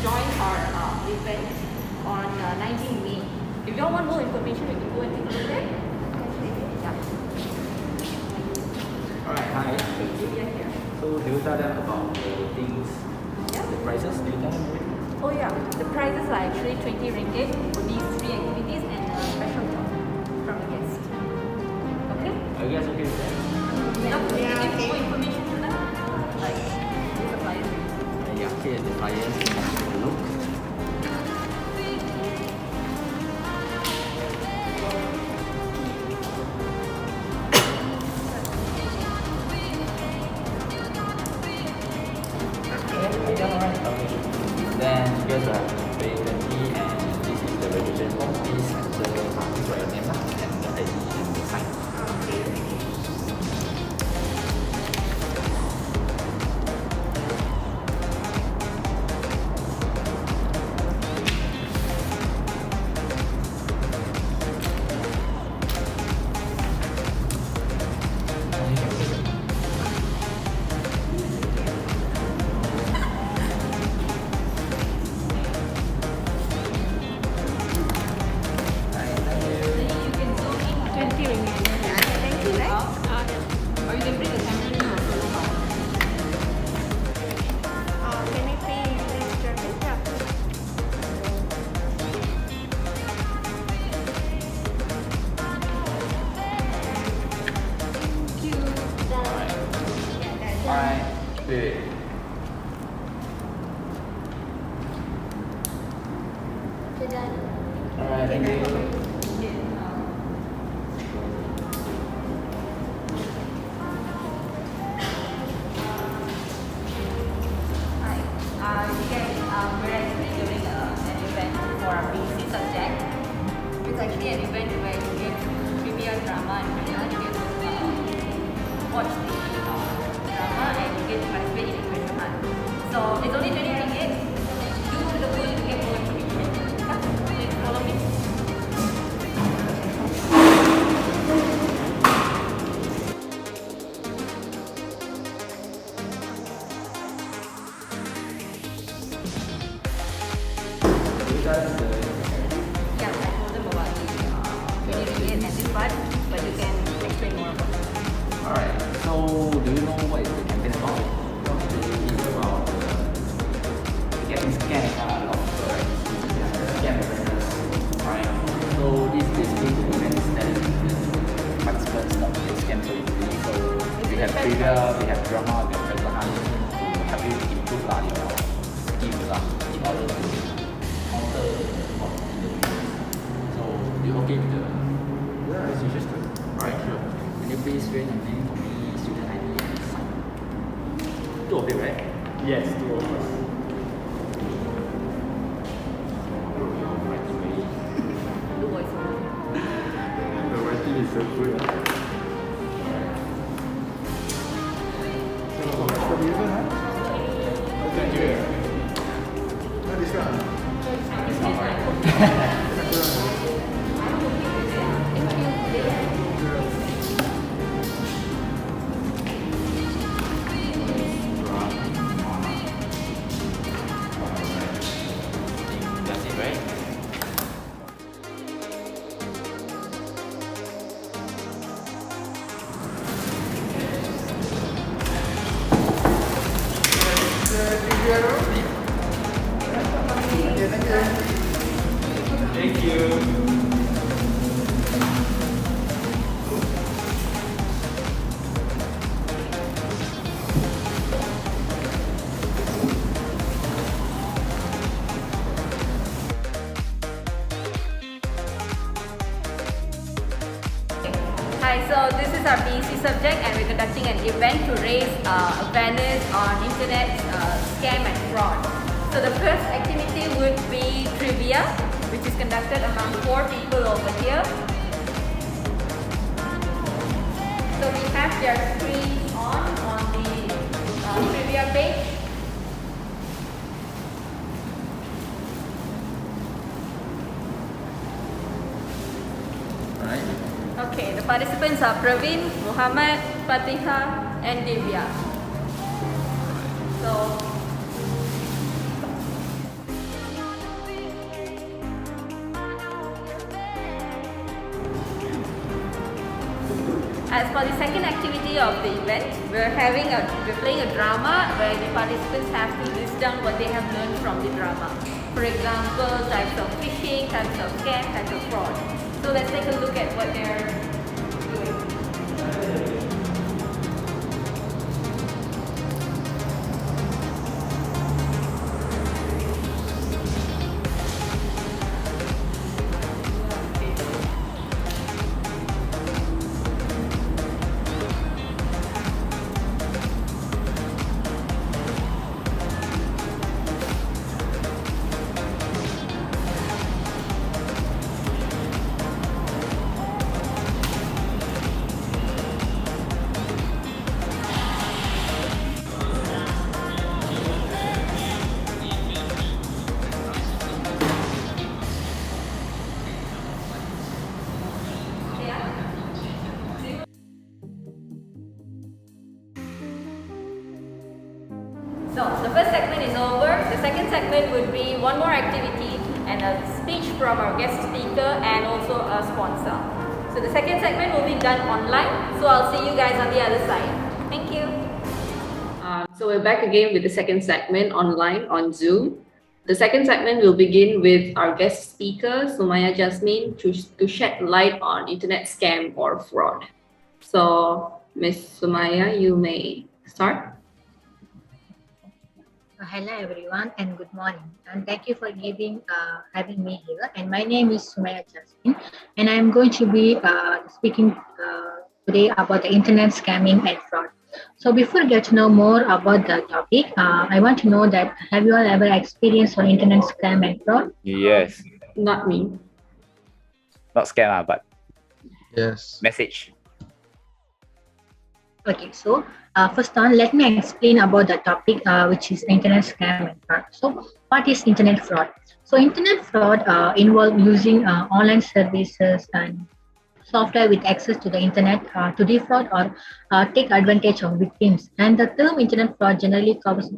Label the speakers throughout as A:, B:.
A: join our event on 19 May. If you all want more information, we can go and take a look there. Yeah.
B: Alright, hi.
A: Divya here.
B: So do you tell them about the things,
A: Yeah.
B: the prices? Do you tell them already?
A: Oh yeah, the prices are actually 20 ringgit for these 3 activities and a special talk from the guest. Okay?
B: Are you guys okay with that?
A: Yeah, give more information to them. Like, the flyers.
B: Yeah, okay, the flyers, have a look. Then you guys will have to pay 20 and this is the registration form. Please enter please write your name and the ID and the sign. Alright, wait. Alright, thank you.
A: We're actually doing an event for our PEC subject. It's actually an event where you get trivia drama and you get to watch the drama and you get to participate in a treasure hunt. So it's only 20 ringgit. Do the good to get more information. Please follow me. Yeah, I told them about the 20 ringgit and this part, but you can explain more about it.
B: Alright, so do you know what is the campaign about? It's about getting scammed a lot of people, right? Scam vendors. Alright, so this is basically the event is telling the participants not to get scammed so easily. So we have trivia, we have drama, we have treasure hunt to help you improve your skills in order to counter what the so you okay with the procedures? Alright, sure. Can you please raise your name for me, student ID and sign? Two of it, right?
C: Yes, 2 of us.
A: Do voiceover.
C: The writing is so good. So, what's the reason, huh? Thank you. This one.
B: It's not right. That's it, right? Thank you.
A: Hi, so this is our PEC subject and we're conducting an event to raise awareness on internet scam and fraud. So the first activity would be trivia, which is conducted among 4 people over here. So we have their screens on the trivia page.
B: Alright.
A: Okay, the participants are Pravin, Muhammad, Fateha, and Divya. So for the second activity of the event, we're playing a drama where the participants have to list down what they have learned from the drama. For example, types of phishing, types of scam, types of fraud. So let's take a look at what they're doing. So the first segment is over. The second segment would be one more activity and a speech from our guest speaker and also a sponsor. So the second segment will be done online. So I'll see you guys on the other side. Thank you.
D: So we're back again with the second segment online on Zoom. The second segment will begin with our guest speaker, Sumaya Jasmin, to shed light on internet scam or fraud. So Ms. Sumaya, you may start.
E: Hello everyone and good morning, and thank you for having me here. And my name is Sumaya Jasmin, and I am going to be speaking today about the internet scamming and fraud. So before we get to know more about the topic, I want to know that have you all ever experienced on internet scam and fraud?
C: Yes.
D: Not me.
C: Not scam, but
F: Yes.
C: message.
E: Okay, so first on, let me explain about the topic, which is internet scam and fraud. So, what is internet fraud? So, internet fraud involve using online services and software with access to the internet to defraud or take advantage of victims. And the term internet fraud generally covers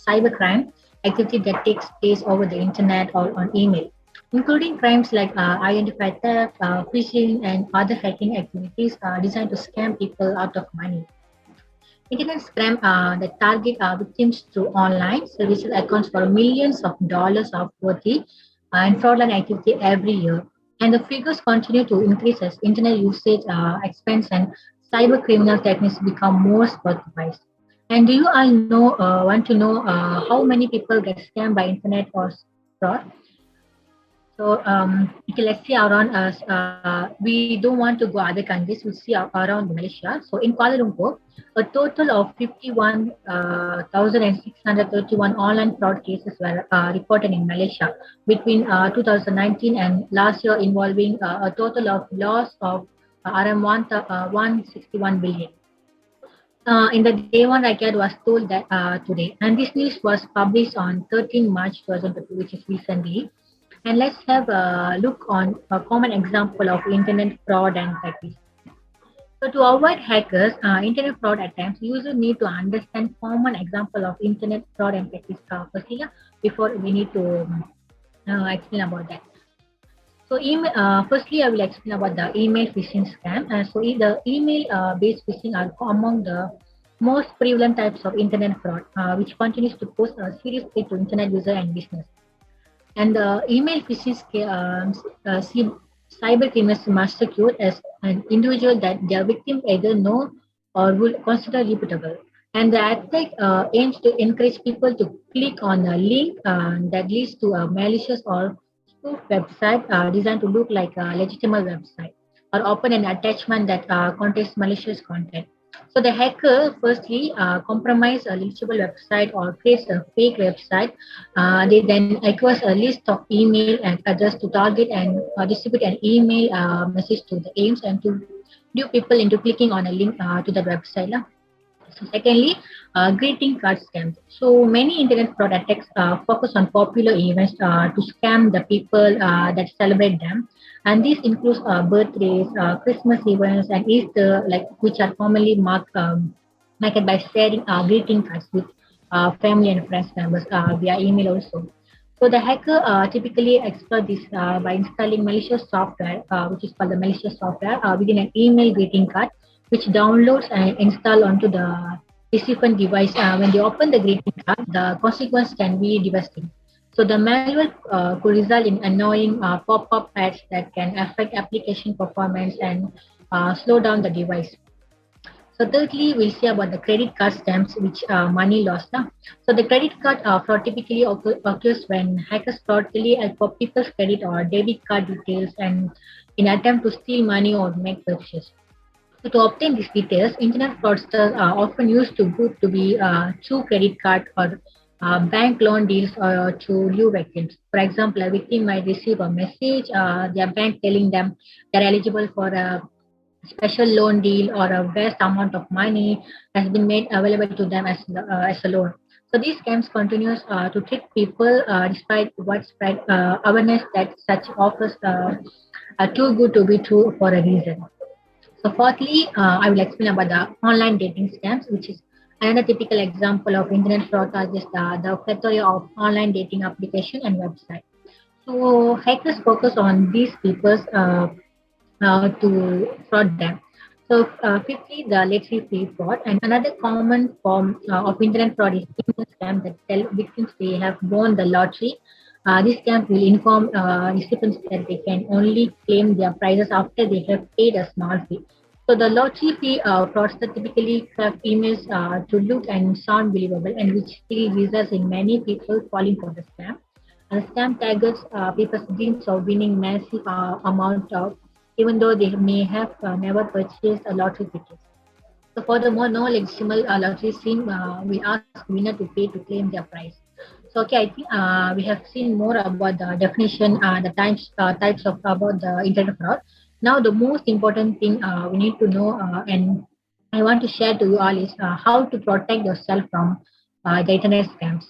E: cybercrime activity that takes place over the internet or on email, including crimes like identity theft, phishing, and other hacking activities designed to scam people out of money. Internet scam that target victims through online services accounts for millions of dollars of worthy and fraudulent activity every year. And the figures continue to increase as internet usage expands and cyber criminal techniques become more sophisticated. And do you all want to know how many people get scammed by internet or fraud? So, okay, let's see around us. We don't want to go other countries. We see around Malaysia. So, in Kuala Lumpur, a total of 51,631 online fraud cases were reported in Malaysia between 2019 and last year, involving a total of loss of around 161 billion. In the day one record was told that today, and this news was published on 13 March 2022, which is recently. And let's have a look on a common example of internet fraud and practice. So to avoid hackers, internet fraud attempts, users need to understand common example of internet fraud and practice firstly, before we need to explain about that. So firstly, I will explain about the email phishing scam. The email-based phishing are among the most prevalent types of internet fraud, which continues to pose a serious threat to internet user and business. And the email phishing cyber criminals must secure as an individual that their victim either know or will consider reputable. And the attack aims to encourage people to click on a link that leads to a malicious or spoof website designed to look like a legitimate website, or open an attachment that contains malicious content. So the hacker firstly compromise a legitimate website or creates a fake website. They then acquires a list of email and address to target and distribute an email message to the aims and to lure people into clicking on a link to the website. So secondly, greeting card scams. So many internet fraud attacks focus on popular events to scam the people that celebrate them, and this includes birthdays, Christmas events, and Easter, which are commonly marked by sharing greeting cards with family and friends members via email also. So the hacker typically exploit this by installing malicious software, which is called the malicious software, within an email greeting card which downloads and install onto the recipient device. When they open the greeting card, the consequence can be devastating. So the malware could result in annoying pop-up ads that can affect application performance and slow down the device. So thirdly, we'll see about the credit card scams, which money loss. Now. So the credit card fraud typically occurs when hackers fraudulently copy people's credit or debit card details and in attempt to steal money or make purchases. So to obtain these details, internet fraudsters are often used to group to be through credit card or bank loan deals or to lure victims. For example, a victim might receive a message, their bank telling them they're eligible for a special loan deal or a vast amount of money has been made available to them as a loan. So these scams continues to trick people despite widespread awareness that such offers are too good to be true for a reason. So fourthly, I will explain about the online dating scams, which is another typical example of internet fraud are just the plethora of online dating application and website. So hackers focus on these people to fraud them. So fifthly, the late fee fraud and another common form of internet fraud is email scam that tell victims they have won the lottery. This scam will inform recipients that they can only claim their prizes after they have paid a small fee. So the lottery fee fraudster typically craft emails to look and sound believable and which still results in many people falling for the scam. And scam targets people's dreams of winning massive amount of even though they may have never purchased a lottery ticket. So furthermore, no legitimate lottery scheme will ask winner to pay to claim their prize. So okay, I think we have seen more about the definition, the types of about the internet fraud. Now, the most important thing we need to know, and I want to share to you all is how to protect yourself from the internet scams.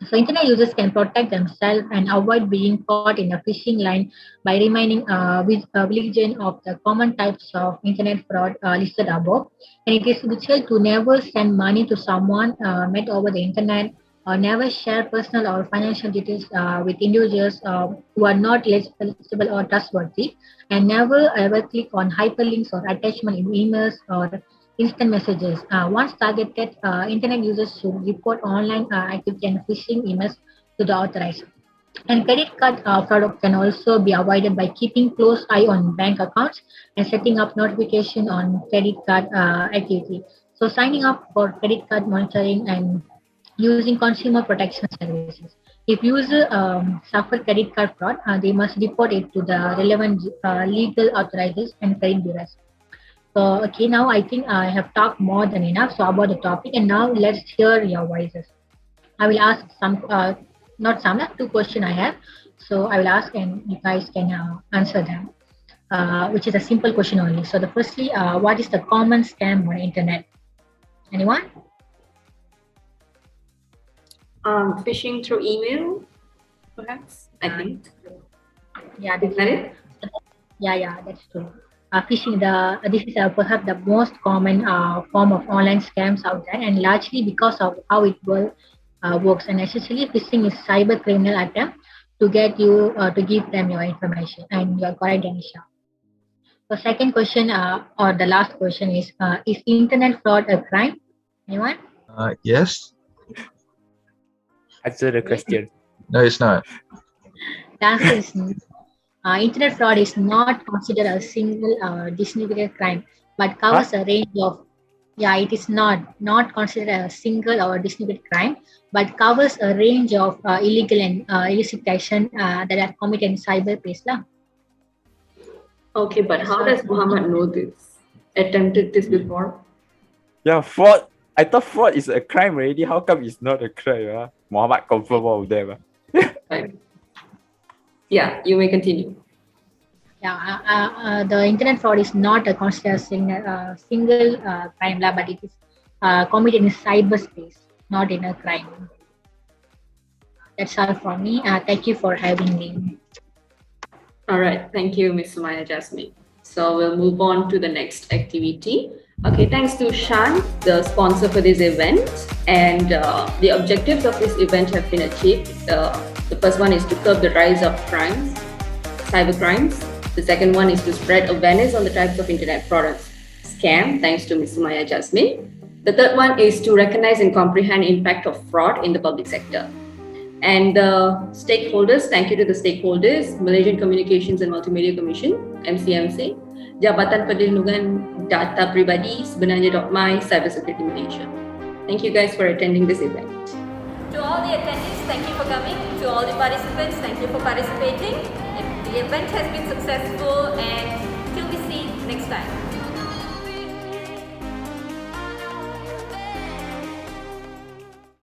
E: So internet users can protect themselves and avoid being caught in a phishing line by remaining vigilant of the common types of internet fraud listed above. And it is essential to never send money to someone met over the internet or never share personal or financial details with individuals who are not eligible or trustworthy, and never ever click on hyperlinks or attachment in emails or instant messages. Once targeted, internet users should report online activity and phishing emails to the authorized. And credit card fraud can also be avoided by keeping close eye on bank accounts and setting up notification on credit card activity. So signing up for credit card monitoring and using consumer protection services. If user suffer credit card fraud, they must report it to the relevant legal authorities and credit bureaus. So, okay, now I think I have talked more than enough so about the topic, and now let's hear your voices. I will ask some, not some, two questions I have. So I will ask, and you guys can answer them, which is a simple question only. So the firstly, what is the common scam on the internet? Anyone?
D: Phishing through email, perhaps. I think.
E: Yeah,
D: Is that it?
E: Yeah, that's true. Phishing, this is perhaps the most common form of online scams out there, and largely because of how it works. And essentially, phishing is cyber criminal attempt to get you to give them your information. And you are correct, Dhannisha. So, second question or the last question is internet fraud a crime? Anyone?
C: Yes.
F: Answer the question.
C: No, it's not.
E: The answer is no. Internet fraud is not considered a single distinct crime, but covers a range of. Yeah, it is not considered a single or distinct crime, but covers a range of illegal and illicit action that are committed in cyberspace. Lah.
D: Okay, but how does Muhammad know this? Attempted this before?
F: Yeah, fraud. I thought fraud is a crime already. How come it's not a crime? Muhammad confirm all of them.
D: Right. Yeah, you may continue.
E: Yeah, the internet fraud is not a considered single crime, lah, but it is committed in cyberspace, not in a crime. That's all from me. Thank you for having me.
D: All right, thank you, Ms. Sumaya Jasmin. So we'll move on to the next activity. Okay, thanks to Shan, the sponsor for this event, and the objectives of this event have been achieved. The first one is to curb the rise of crimes, cyber crimes. The second one is to spread awareness on the types of internet scam, thanks to Ms. Sumaya Jasmin. The third one is to recognize and comprehend impact of fraud in the public sector. And the stakeholders, thank you to the stakeholders, Malaysian Communications and Multimedia Commission, MCMC, Jabatan Perlindungan Data Pribadi, sebenarnya.my, Cybersecurity Malaysia. Thank you guys for attending this event.
A: To all the attendees, thank you for coming. To all the participants, thank you for participating. The event has been successful and till we see next time.